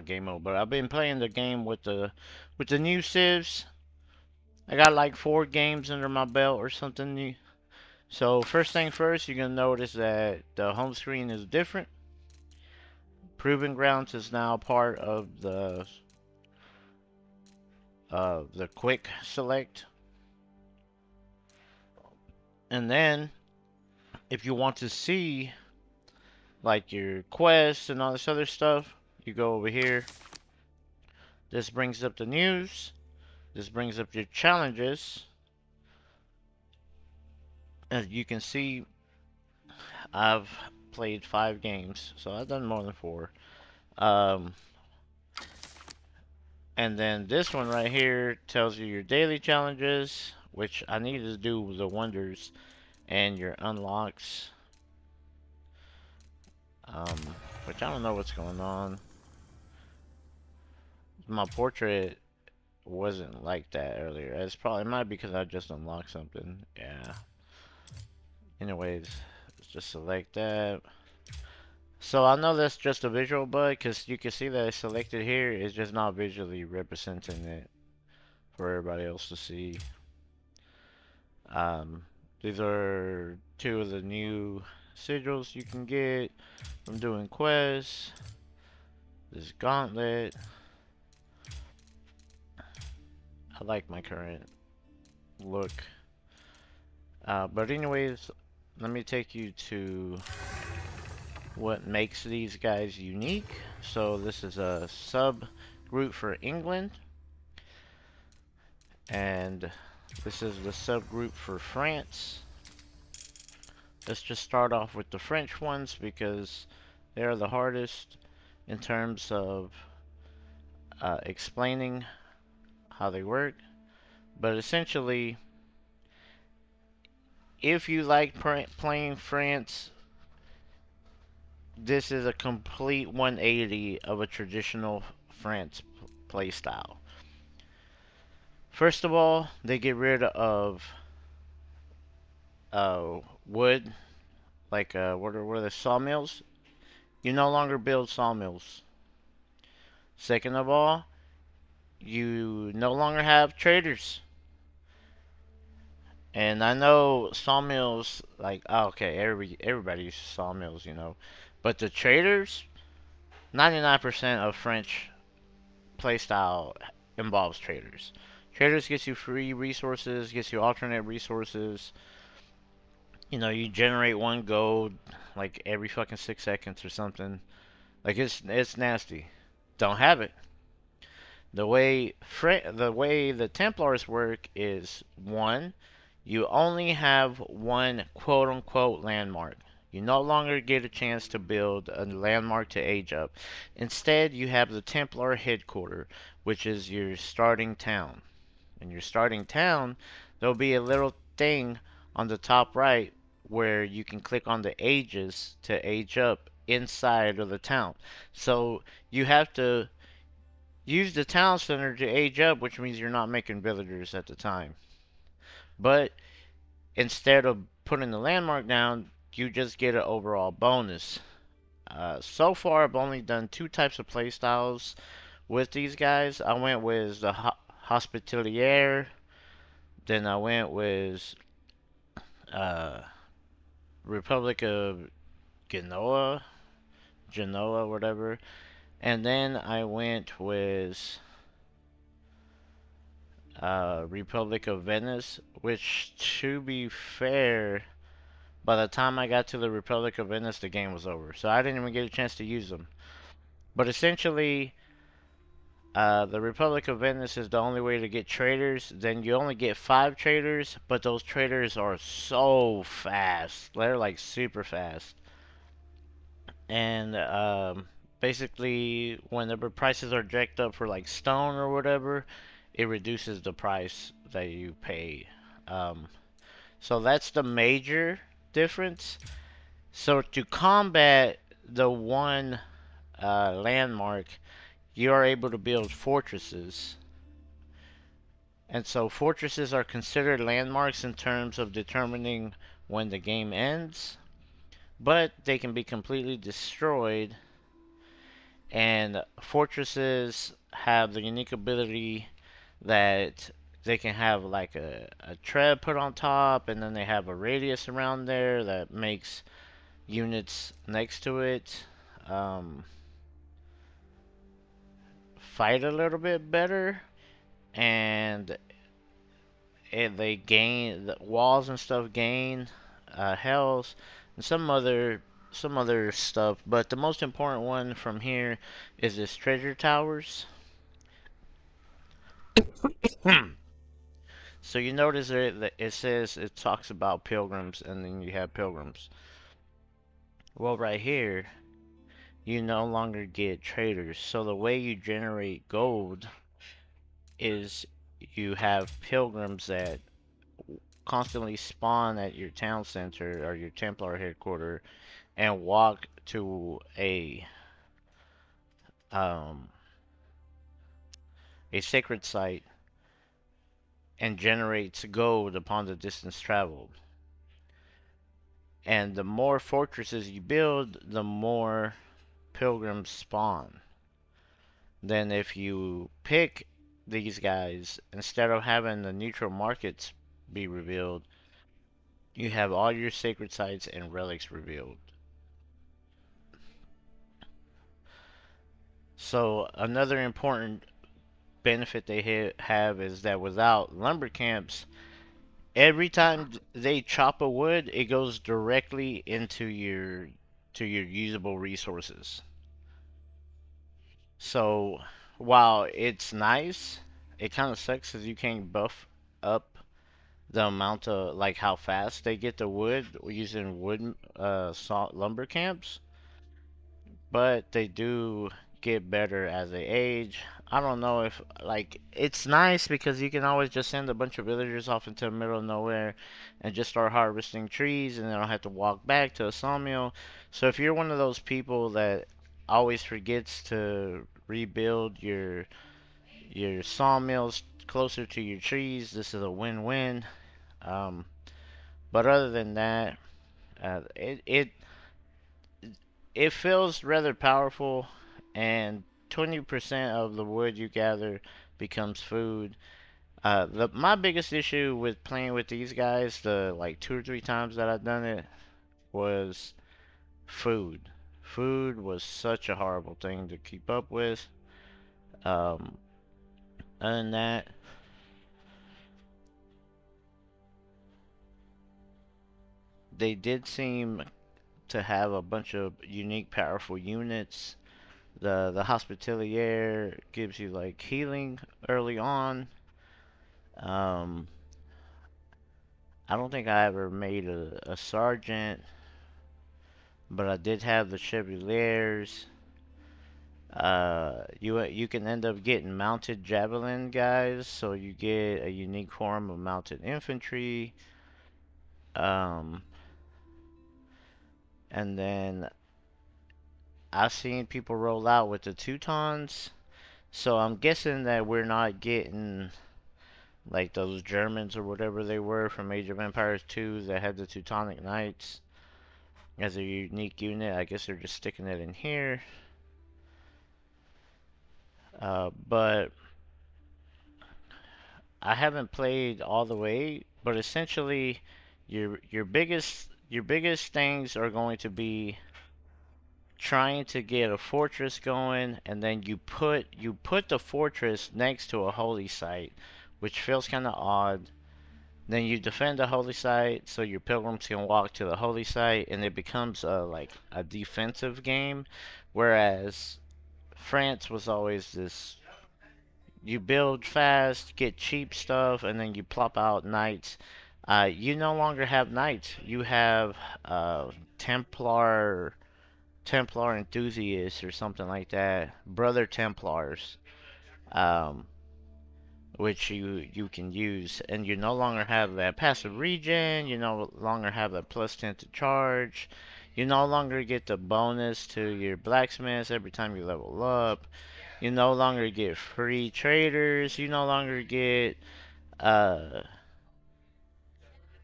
game mode. But I've been playing the game with the new civs. I got like 4 games under my belt or something new. So first thing first, you're gonna notice that the home screen is different. Proving Grounds is now part of the quick select. And then if you want to see like your quests and all this other stuff, you go over here. This brings up the news. This brings up your challenges. As you can see, I've played 5 games, so I've done more than 4. Um, and then this one right here tells you your daily challenges, which I need to do the wonders and your unlocks. Um, which I don't know what's going on. My portrait wasn't like that earlier. It's probably, it might be because I just unlocked something. Yeah. Anyways, let's just select that. So I know that's just a visual bug because you can see that it's selected here. It's just not visually representing it for everybody else to see. Um, these are 2 of the new sigils you can get from doing quests. This gauntlet. I like my current look. But anyways, let me take you to what makes these guys unique. So this is a subgroup for England, and this is the subgroup for France. Let's just start off with the French ones because they're the hardest in terms of explaining how they work. But essentially, if you like playing France, this is a complete 180 of a traditional France playstyle. First of all, they get rid of wood, like what are the sawmills? You no longer build sawmills. Second of all, you no longer have traders. And I know sawmills, like, oh, okay, everybody uses sawmills, you know. But the traders, 99% of French playstyle involves traders. Traders gets you free resources, gets you alternate resources. You know, you generate 1 gold like every fucking 6 seconds or something. Like it's nasty. Don't have it. The way the Templars work is, 1, you only have 1 quote unquote landmark. You no longer get a chance to build a landmark to age up. Instead, you have the Templar headquarters, which is your starting town. In your starting town, there'll be a little thing on the top right where you can click on the ages to age up inside of the town. So you have to use the town center to age up, which means you're not making villagers at the time. But instead of putting the landmark down, you just get an overall bonus. So far, I've only done 2 types of playstyles with these guys. I went with the Hospitalier, then I went with uh, Republic of Genoa, whatever, and then I went with Republic of Venice, which, to be fair, by the time I got to the Republic of Venice, the game was over. So I didn't even get a chance to use them. But essentially, the Republic of Venice is the only way to get traders. Then you only get 5 traders, but those traders are so fast. They're like super fast. And basically, whenever prices are jacked up for like stone or whatever, it reduces the price that you pay. Um, so that's the major difference. So to combat the 1 landmark, you are able to build fortresses. And so fortresses are considered landmarks in terms of determining when the game ends, but they can be completely destroyed And fortresses have the unique ability that they can have like a tread put on top, and then they have a radius around there that makes units next to it um, fight a little bit better, and they gain the walls and stuff gain health and some other stuff. But the most important one from here is this treasure towers. So you notice there that it says it talks about pilgrims, and then you have pilgrims. Well, right here, you no longer get traders. So the way you generate gold is you have pilgrims that constantly spawn at your town center or your Templar headquarters and walk to um, a sacred site and generates gold upon the distance traveled. And the more fortresses you build, the more pilgrims spawn. Then if you pick these guys, instead of having the neutral markets be revealed, you have all your sacred sites and relics revealed. So another important benefit they have is that without lumber camps, every time they chop a wood, it goes directly into your usable resources. So while it's nice, it kind of sucks because you can't buff up the amount of like how fast they get the wood using wood salt lumber camps, but they do get better as they age. I don't know if like it's nice because you can always just send a bunch of villagers off into the middle of nowhere and just start harvesting trees, and they don't have to walk back to a sawmill. So if you're one of those people that always forgets to rebuild your sawmills closer to your trees, this is a win-win. Um, but other than that, it feels rather powerful, and 20% of the wood you gather becomes food. My biggest issue with playing with these guys, the like 2 or 3 times that I've done it, was food. Food was such a horrible thing to keep up with. Um, Other than that, they did seem to have a bunch of unique, powerful units. The Hospitalier gives you like healing early on. Um, I don't think I ever made a sergeant, but I did have the Chevaliers. You can end up getting mounted javelin guys, so you get a unique form of mounted infantry. Um, and then I've seen people roll out with the Teutons, so I'm guessing that we're not getting like those Germans or whatever they were from Age of Empires 2 that had the Teutonic Knights as a unique unit. I guess they're just sticking it in here. But I haven't played all the way. But essentially, your biggest things are going to be trying to get a fortress going, and then you put the fortress next to a holy site, which feels kind of odd. Then you defend the holy site so your pilgrims can walk to the holy site, and it becomes like a defensive game. Whereas France was always this: you build fast, get cheap stuff, and then you plop out knights. You no longer have knights. You have Templar Templar enthusiasts or something like that, brother Templars, um, which you can use, and you no longer have that passive regen. You no longer have a +10 to charge. You no longer get the bonus to your blacksmiths every time you level up. You no longer get free traders. You no longer get uh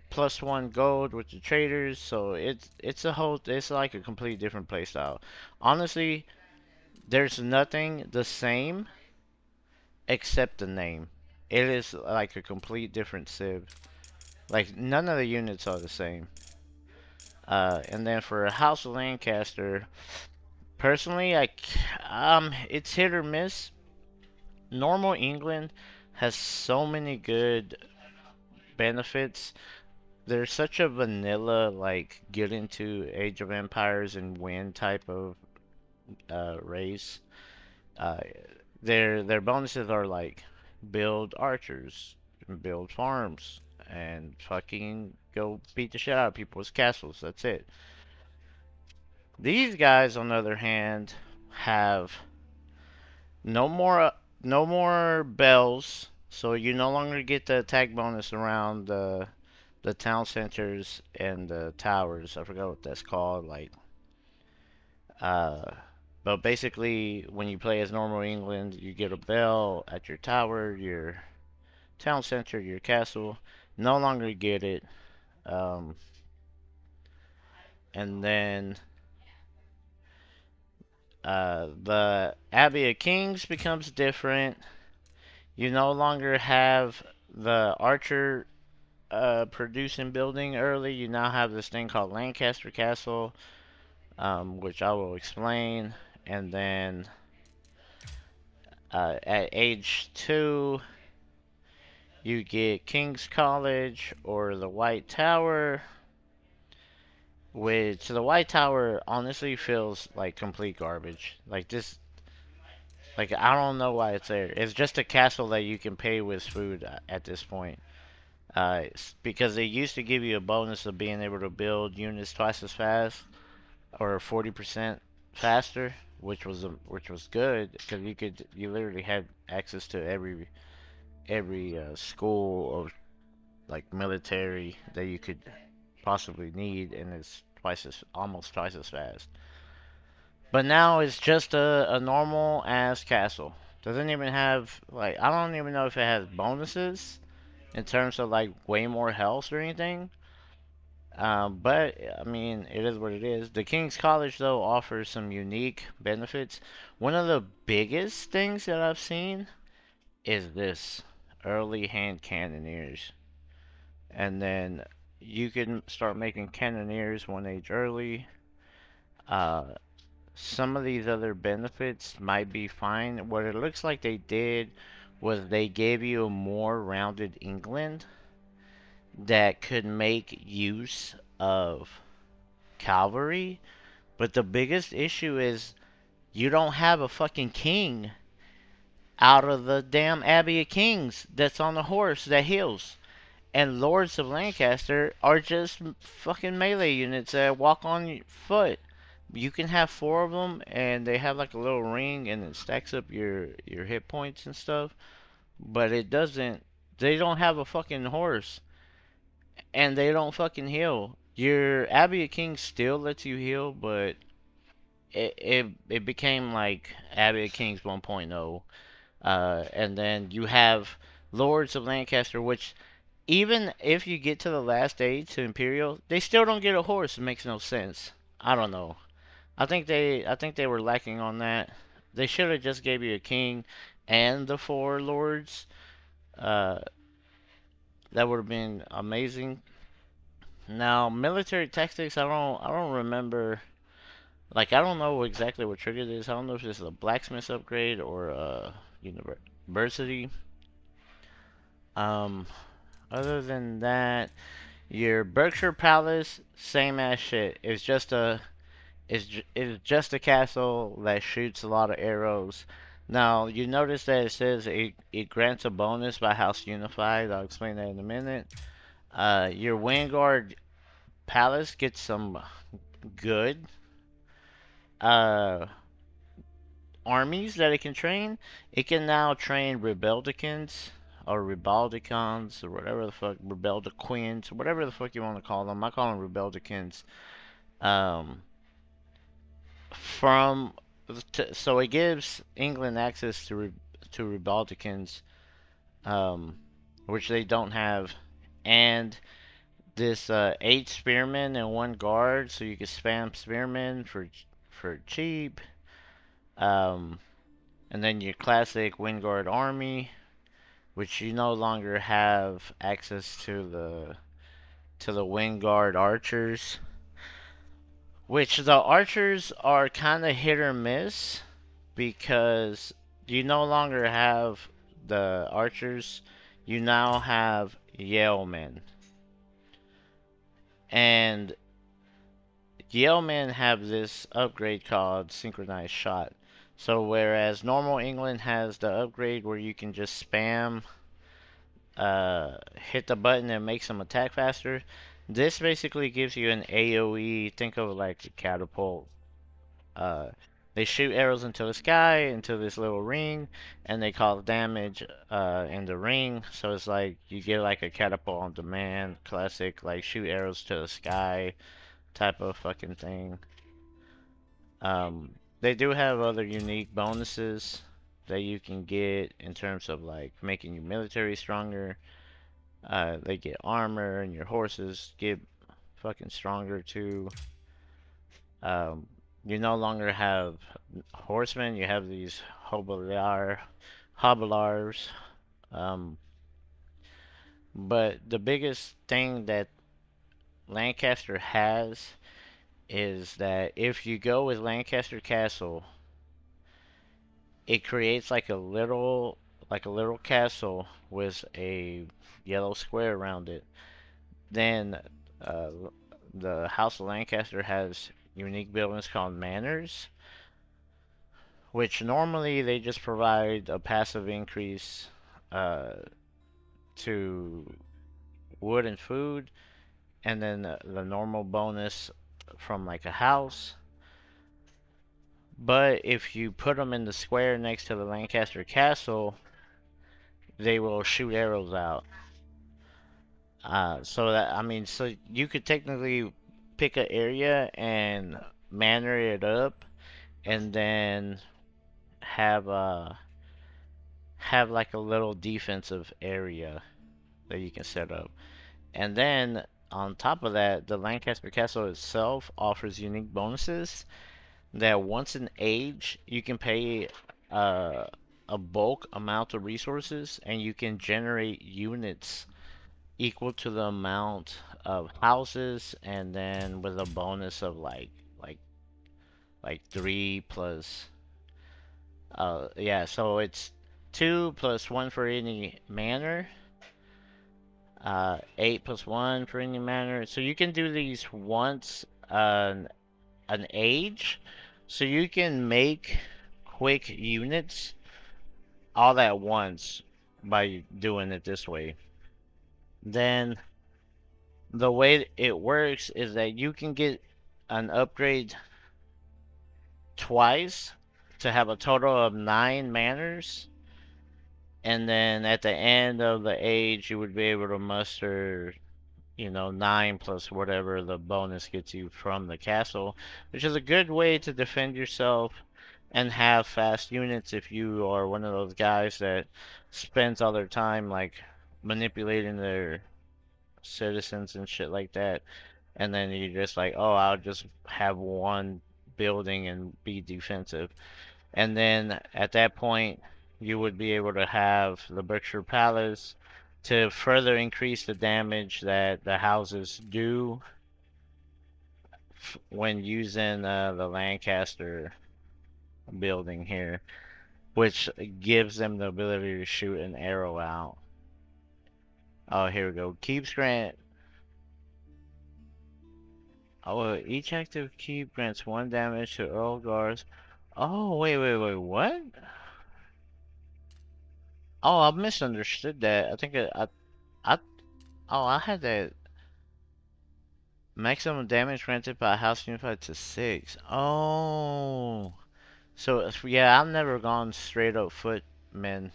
+1 gold with the traders. So it's like a completely different playstyle. Honestly, There's nothing the same except the name. It is like a complete different civ. Like none of the units are the same. And then for House of Lancaster, personally, it's hit or miss. Normal England has so many good benefits. There's such a vanilla, like, get into Age of Empires and win type of race. Uh, their bonuses are like build archers, build farms, and fucking go beat the shit out of people's castles. That's it. These guys, on the other hand, have no more no more bells, so you no longer get the attack bonus around the town centers and the towers. I forgot what that's called. Uh, but basically, when you play as normal England, you get a bell at your tower, your town center, your castle. No longer get it. Um, and then the Abbey of Kings becomes different. You no longer have the archer producing building early. You now have this thing called Lancaster Castle, which I will explain. And then at age 2, you get King's College or the White Tower, which the White Tower honestly feels like complete garbage. Like I don't know why it's there. It's just a castle that you can pay with food at this point. Because they used to give you a bonus of being able to build units twice as fast or 40% faster, which was good because you literally had access to every school of like military that you could possibly need, and it's almost twice as fast. But now it's just a normal ass castle. Doesn't even have like I don't even know if it has bonuses in terms of like way more health or anything. But I mean, it is what it is. The King's College though offers some unique benefits. One of the biggest things that I've seen is this early hand cannoneers, and then you can start making cannoneers one age early. Uh, some of these other benefits might be fine. What it looks like they did was they gave you a more rounded England that could make use of cavalry. But the biggest issue is you don't have a fucking king out of the damn Abbey of Kings that's on the horse that heals. And Lords of Lancaster are just fucking melee units that walk on foot. You can have 4 of them, and they have like a little ring, and it stacks up your hit points and stuff. But it doesn't. They don't have a fucking horse, and they don't fucking heal. Your Abbey of Kings still lets you heal, but it became like Abbey of Kings 1.0. And then you have Lords of Lancaster, which even if you get to the last age to Imperial, they still don't get a horse. It makes no sense. I don't know. I think they were lacking on that. They should have just gave you a king and the 4 lords. Uh, that would have been amazing. Now, military tactics, I don't remember. Like, I don't know exactly what triggered this. I don't know if this is a blacksmith upgrade or a university. Um, Other than that, your Berkshire Palace, same ass shit. It's just a castle that shoots a lot of arrows. Now, you notice that it says it grants a bonus by House Unified. I'll explain that in a minute. Your Vanguard Palace gets some good uh, armies that it can train. It can now train Rebeldicans or Rebaldicons or whatever the fuck, Rebeldiquins, whatever the fuck you want to call them. I call them Rebeldicans. Um, from so it gives England access to Rebaldicans, um, which they don't have, and this 8 spearmen and 1 guard, so you can spam spearmen for cheap. Um, and then your classic Wingard army, which you no longer have access to the Wingard archers, which the archers are kind of hit or miss because you no longer have the archers, you now have Yeomen. And Yeomen have this upgrade called Synchronized Shot. So whereas normal England has the upgrade where you can just spam hit the button and makes them attack faster, this basically gives you an AoE, think of like a catapult. Uh, they shoot arrows into the sky, into this little ring, and they cause damage in the ring. So it's like you get like a catapult on demand, classic like shoot arrows to the sky type of fucking thing. They do have other unique bonuses that you can get in terms of like making your military stronger. They get armor, and your horses get fucking stronger too. Um, you no longer have horsemen, you have these hobblars. Um, but the biggest thing that Lancaster has is that if you go with Lancaster Castle, it creates like a little castle with a yellow square around it. Then uh, the House of Lancaster has unique buildings called manors, which normally they just provide a passive increase uh, to wood and food, and then the normal bonus from like a house. But if you put them in the square next to the Lancaster Castle, they will shoot arrows out. So that I mean, so you could technically pick an area and manor it up, and then have have like a little defensive area that you can set up. And then on top of that, the Lancaster Castle itself offers unique bonuses that once in age, you can pay uh, a bulk amount of resources and you can generate units equal to the amount of houses, and then with a bonus of like like 3 plus yeah, so it's 2 plus 1 for any manor, 8 plus 1 for any manor. So you can do these once an age, so you can make quick units all at once by doing it this way. Then the way it works is that you can get an upgrade twice to have a total of 9 manors, and then at the end of the age you would be able to muster, you know, 9 plus whatever the bonus gets you from the castle, which is a good way to defend yourself and have fast units if you are one of those guys that spends all their time like manipulating their citizens and shit like that, and then you're just like, oh, I'll just have one building and be defensive. And then at that point, you would be able to have the Berkshire Palace to further increase the damage that the houses do when using the Lancaster building here, which gives them the ability to shoot an arrow out. Oh, here we go. Keeps grant. Oh, each active keep grants 1 damage to Earl Guards. Oh, wait, what? Oh, I misunderstood that. I think I, oh, I had that maximum damage granted by House Unified to 6. Oh, so yeah, I've never gone straight up footmen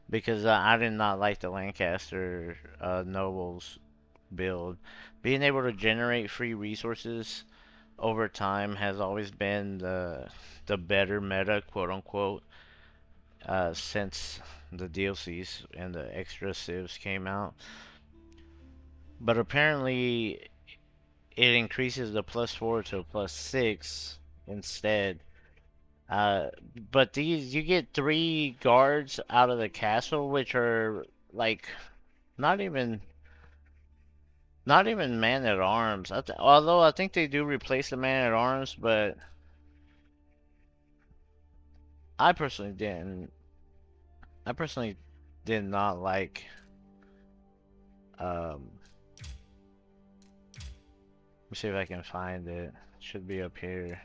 because I did not like the Lancaster nobles build. Being able to generate free resources over time has always been the better meta, quote unquote, since the DLCs and the extra civs came out. But apparently, it increases the +4 to +6 instead. Uh, but these you get three guards out of the castle, which are like not even not even man at arms. Although I think they do replace the man at arms, but I personally didn't. I personally did not like. Let me see if I can find it. Should be up here.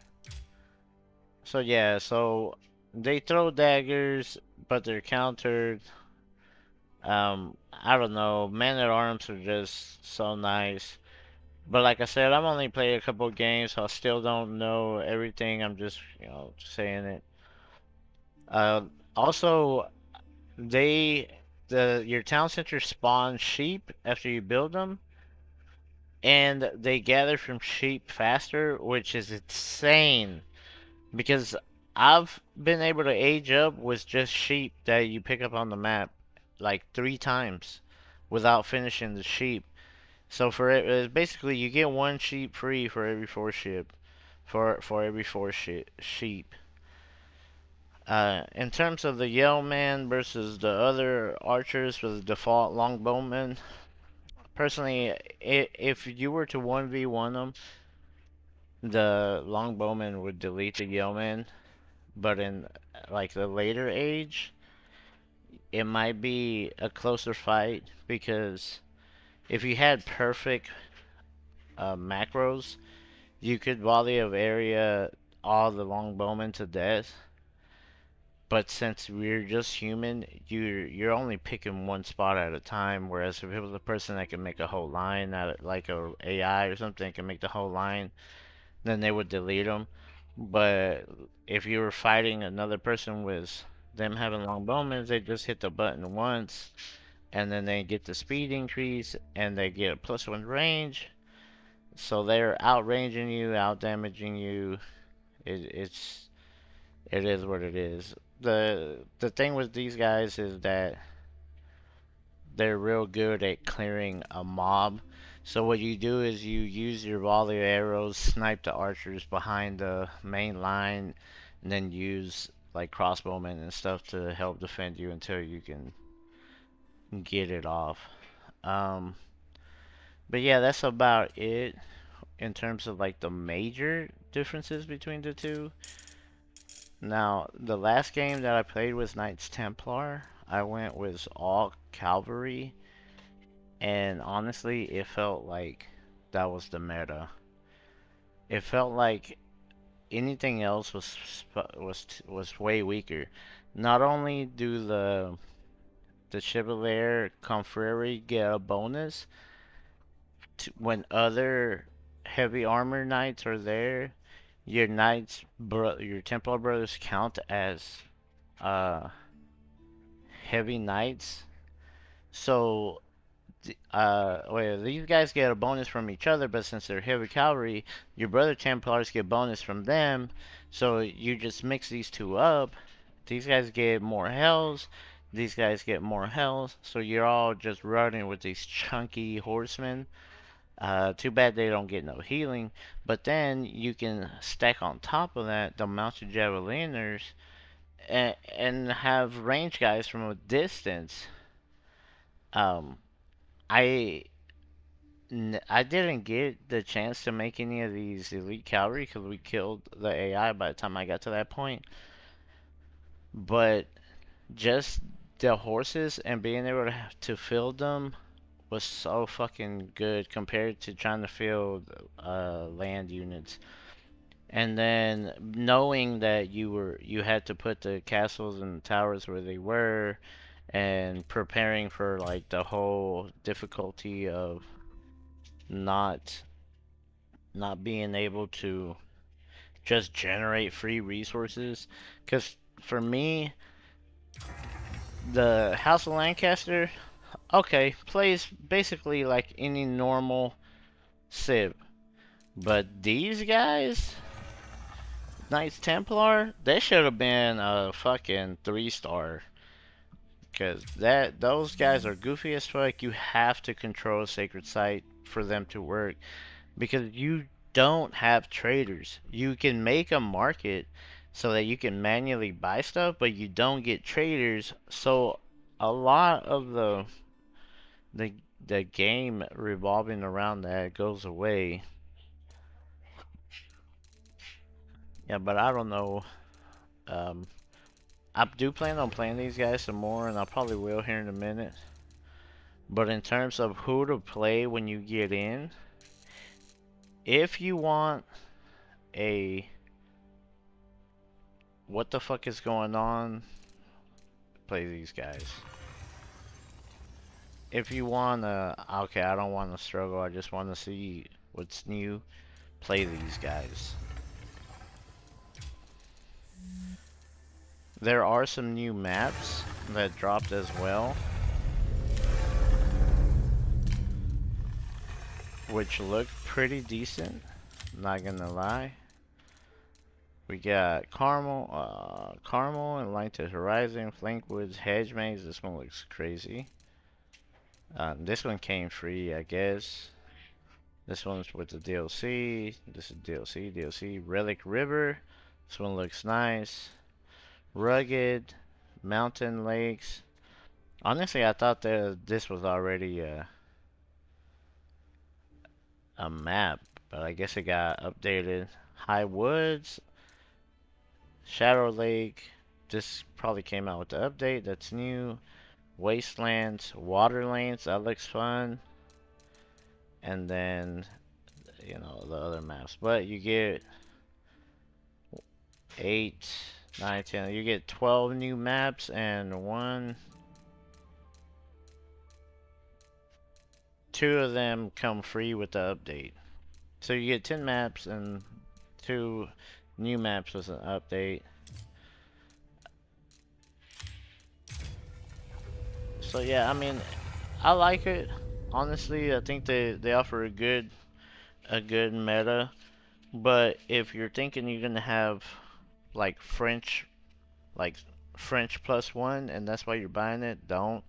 So yeah, so they throw daggers, but they're countered. I don't know. Men at arms are just so nice. But like I said, I've only played a couple games, so I still don't know everything. I'm just, saying it. Uh, Also, they the your town center spawns sheep after you build them, and they gather from sheep faster, which is insane. Because I've been able to age up with just sheep that you pick up on the map like 3 times without finishing the sheep. So for it, it's basically you get one sheep free for every four sheep, for every four sheep. In terms of the Yeoman versus the other archers for the default longbowmen, personally, if you were to 1v1 them, the longbowman would delete the Yeoman. But in like the later age, it might be a closer fight because if you had perfect macros, you could volley of area all the longbowmen to death. But since we're just human, you're only picking one spot at a time. Whereas if it was a person that can make a whole line, like a AI or something, can make the whole line, then they would delete them. But if you were fighting another person with them having long bowmen, they just hit the button once, and then they get the speed increase, and they get a +1 range. So they're outranging you, out damaging you. It is what it is. The thing with these guys is that they're real good at clearing a mob. So what you do is you use your volley arrows, snipe the archers behind the main line, and then use like crossbowmen and stuff to help defend you until you can get it off. Um, but yeah, that's about it in terms of like the major differences between the two. Now, the last game that I played was Knights Templar. I went with all cavalry, and honestly, it felt like that was the meta. It felt like anything else was way weaker. Not only do the Chevalier Confrérie get a bonus when other heavy armor knights are there, your Templar brothers count as uh heavy knights. So well, these guys get a bonus from each other, but since they're heavy cavalry, your brother Templars get bonus from them. So you just mix these two up. These guys get more hells. These guys get more hells. So you're all just running with these chunky horsemen. Too bad they don't get no healing. But then you can stack on top of that the mounted javeliners and have range guys from a distance. Um, I I didn't get the chance to make any of these elite cavalry because we killed the AI by the time I got to that point. But just the horses and being able to field them was so fucking good compared to trying to field land units. And then knowing that you had to put the castles and towers where they were, and preparing for like the whole difficulty of not not being able to just generate free resources. Because for me, the House of Lancaster, okay, plays basically like any normal Civ. But these guys, Knights Templar, they should have been a fucking 3-star. Because those guys are goofy as fuck. You have to control a sacred site for them to work. Because you don't have traders. You can make a market, so that you can manually buy stuff, but you don't get traders. So a lot of the the game revolving around that goes away. Yeah, but I don't know. Um, I do plan on playing these guys some more, and I probably will here in a minute. But in terms of who to play when you get in, if you want a what the fuck is going on, play these guys. If you want to, okay, I don't want to struggle, I just want to see what's new, play these guys. There are some new maps that dropped as well, which look pretty decent, not gonna lie. We got Carmel and Light to Horizon, Flankwoods, Hedge Maze. This one looks crazy. This one came free, I guess. This one's with the DLC. This is DLC. Relic River. This one looks nice. Rugged, Mountain Lakes. Honestly, I thought that this was already a map, but I guess it got updated. High Woods, Shadow Lake. This probably came out with the update. That's new. Wastelands, Water Lanes. That looks fun. And then, you know, the other maps. But you get 8, 9, 10. You get 12 new maps and two of them come free with the update. So you get 10 maps and 2 new maps with an update. So yeah, I mean, I like it. Honestly, I think they offer a good meta. But if you're thinking you're gonna have like like French plus one, and that's why you're buying it, don't.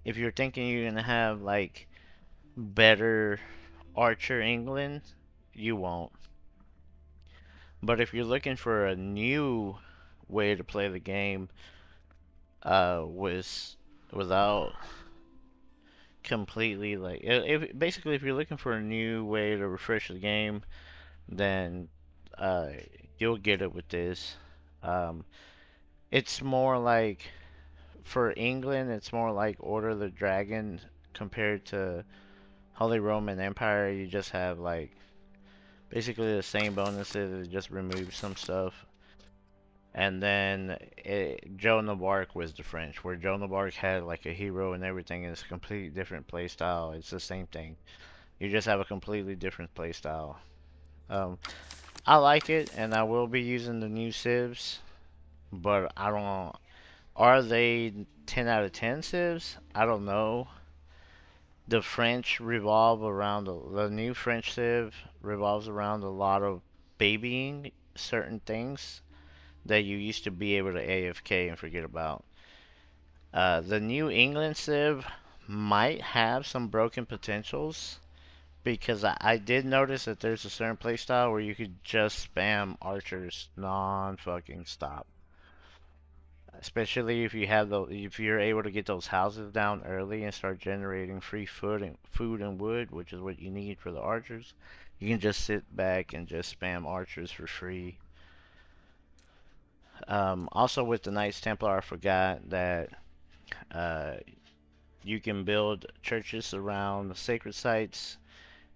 If you're thinking you're gonna have like better Archer England, you won't. But if you're looking for a new way to play the game, without completely like, basically if you're looking for a new way to refresh the game, then uh, you'll get it with this. Um, it's more like for England, it's more like Order of the Dragon compared to Holy Roman Empire. You just have like basically the same bonuses, it just removes some stuff. And then Joan of Arc was the French, where Joan of Arc had like a hero and everything, and it's a completely different play style. It's the same thing. You just have a completely different play style. Um, I like it, and I will be using the new civs, but I don't. Are they 10 out of 10 civs? I don't know. The French revolve around the new French civ revolves around a lot of babying certain things that you used to be able to AFK and forget about. The New England Civ might have some broken potentials because I did notice that there's a certain playstyle where you could just spam archers non-fucking stop. Especially if you're able to get those houses down early and start generating free food and wood, which is what you need for the archers. You can just sit back and just spam archers for free. Also with the Knights Templar, I forgot that uh, you can build churches around the sacred sites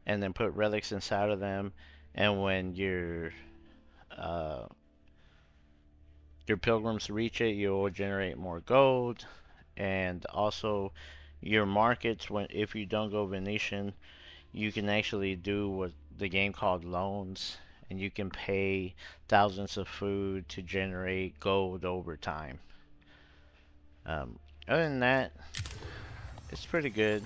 and then put relics inside of them. And when uh, your pilgrims reach it, you'll generate more gold. And also your markets, when if you don't go Venetian, you can actually do what the game called loans, and you can pay thousands of food to generate gold over time. Um, Other than that, it's pretty good.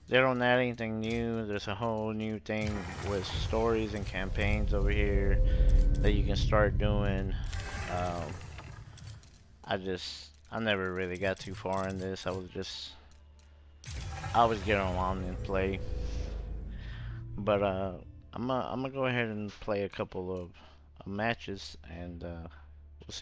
They don't add anything new. There's a whole new thing with stories and campaigns over here that you can start doing. Um, I never really got too far in this. I was getting along and play. But I'm gonna go ahead and play a couple of matches, and